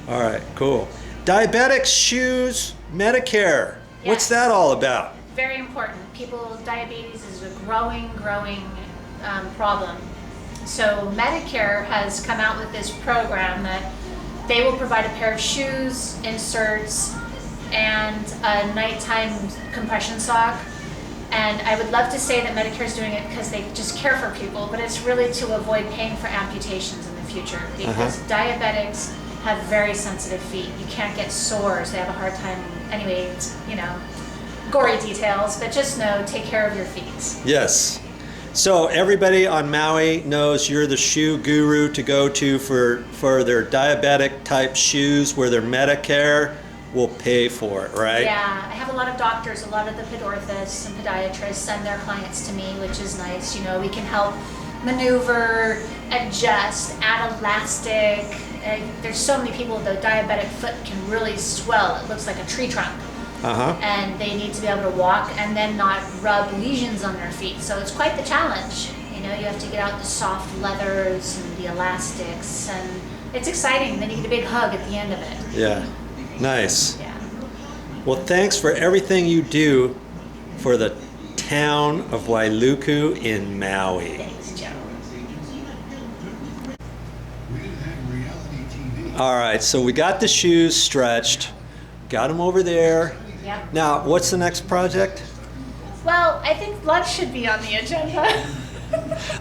All right, cool. Diabetics, shoes, Medicare. What's Yes. that all about? Very important. Diabetes is a growing problem. So Medicare has come out with this program that they will provide a pair of shoes, inserts, and a nighttime compression sock. And I would love to say that Medicare is doing it because they just care for people, but it's really to avoid paying for amputations in the future because diabetics have very sensitive feet. You can't get sores. They have a hard time. Anyway, it's, gory details, but just know, take care of your feet. Yes. So everybody on Maui knows you're the shoe guru to go to for their diabetic type shoes where their Medicare will pay for it, right? Yeah, I have a lot of doctors, a lot of the podorthists and podiatrists send their clients to me, which is nice. We can help maneuver, adjust, add elastic. There's so many people, the diabetic foot can really swell. It looks like a tree trunk. And they need to be able to walk and then not rub lesions on their feet. So it's quite the challenge. You have to get out the soft leathers and the elastics, and it's exciting. Then you get a big hug at the end of it. Yeah, nice. Yeah. Well, thanks for everything you do for the town of Wailuku in Maui. Thanks, Joe. All right, so we got the shoes stretched, got them over there. Yep. Now, what's the next project? Well, I think lunch should be on the agenda.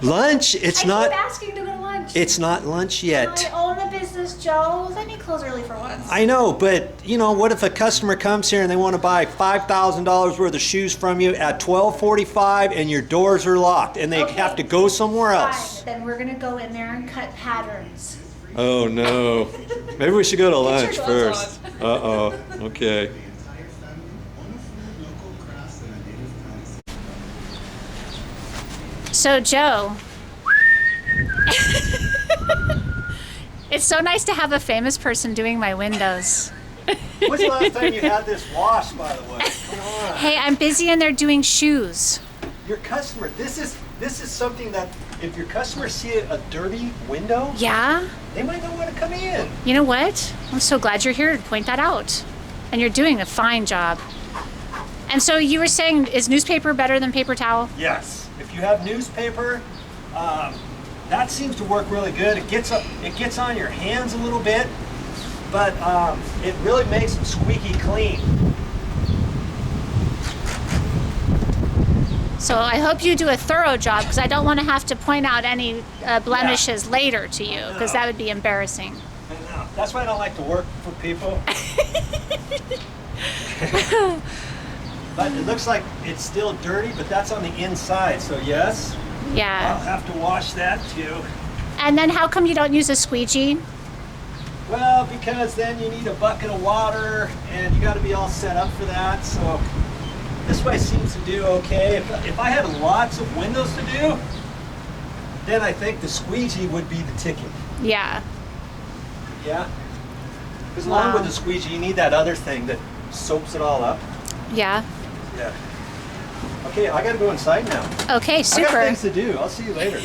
Lunch? I keep asking to go to lunch. It's not lunch yet. I own a business, Joe. Let me close early for once. I know, but what if a customer comes here and they want to buy $5,000 worth of shoes from you at 12:45 and your doors are locked and they have to go somewhere else? Fine. Then we're gonna go in there and cut patterns. Oh no. Maybe we should go to lunch Get your first. gloves Okay. So, Joe, it's so nice to have a famous person doing my windows. When's the last time you had this washed, by the way? Come on. Hey, I'm busy in there doing shoes. Your customer, this is something that if your customers see a dirty window, Yeah? they might not want to come in. You know what? I'm so glad you're here to point that out. And you're doing a fine job. And so you were saying, is newspaper better than paper towel? Yes. If you have newspaper, that seems to work really good. It gets on your hands a little bit, but it really makes them squeaky clean. So I hope you do a thorough job because I don't want to have to point out any blemishes later to you because that would be embarrassing. I know. That's why I don't like to work for people. But it looks like it's still dirty, but that's on the inside, so yes, I'll Yeah. have to wash that too. And then how come you don't use a squeegee? Well, because then you need a bucket of water and you got to be all set up for that, so this way seems to do okay. If I had lots of windows to do, then I think the squeegee would be the ticket. Yeah. Yeah? Because along Wow. with the squeegee, you need that other thing that soaps it all up. Yeah. Yeah. Okay, I gotta go inside now. Okay, I got super. things to do. I'll see you later.